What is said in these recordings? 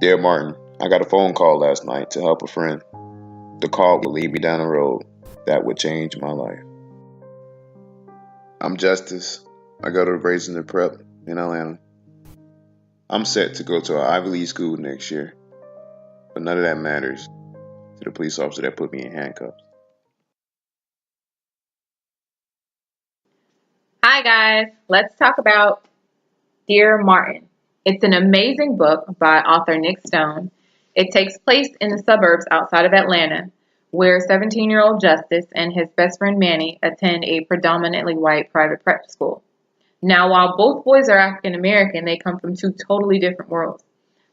Dear Martin, I got a phone call last night to help a friend. The call will lead me down a road that would change my life. I'm Justice. I go to Brazen Prep in Atlanta. I'm set to go to an Ivy League school next year, but none of that matters to the police officer that put me in handcuffs. Hi guys, let's talk about Dear Martin. It's an amazing book by author Nick Stone. It takes place in the suburbs outside of Atlanta, where 17-year-old Justice and his best friend Manny attend a predominantly white private prep school. Now, while both boys are African American, they come from two totally different worlds.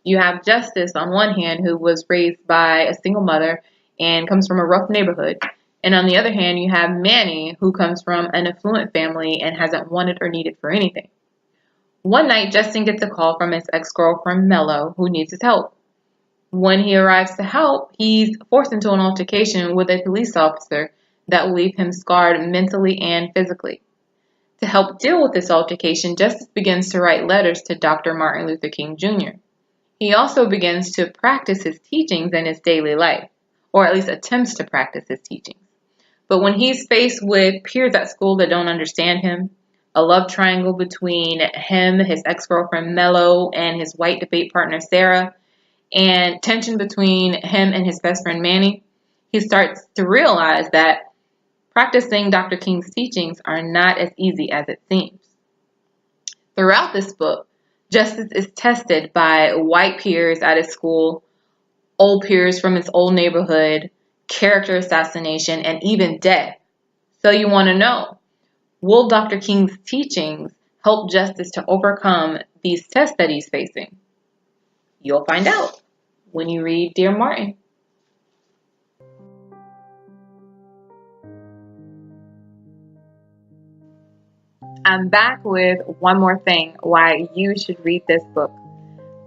You have Justice on one hand, who was raised by a single mother and comes from a rough neighborhood. And on the other hand, you have Manny, who comes from an affluent family and hasn't wanted or needed for anything. One night, Justin gets a call from his ex-girlfriend, Mello, who needs his help. When he arrives to help, he's forced into an altercation with a police officer that will leave him scarred mentally and physically. To help deal with this altercation, Justice begins to write letters to Dr. Martin Luther King Jr. He also begins to practice his teachings in his daily life, or at least attempts to practice his teachings. But when he's faced with peers at school that don't understand him, a love triangle between him, his ex-girlfriend Mello, and his white debate partner Sarah, and tension between him and his best friend Manny, he starts to realize that practicing Dr. King's teachings are not as easy as it seems. Throughout this book, Justice is tested by white peers at his school, old peers from his old neighborhood, character assassination, and even death. So you want to know, will Dr. King's teachings help Justice to overcome these tests that he's facing? You'll find out when you read Dear Martin. I'm back with one more thing why you should read this book.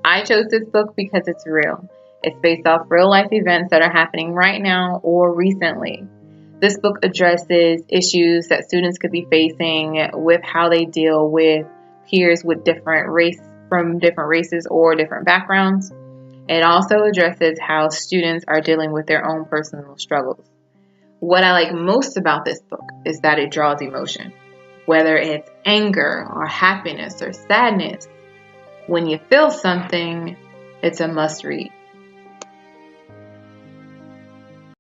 I chose this book because it's real. It's based off real life events that are happening right now or recently. This book addresses issues that students could be facing with how they deal with peers with different races or different backgrounds. It also addresses how students are dealing with their own personal struggles. What I like most about this book is that it draws emotion. Whether it's anger or happiness or sadness, when you feel something, it's a must read.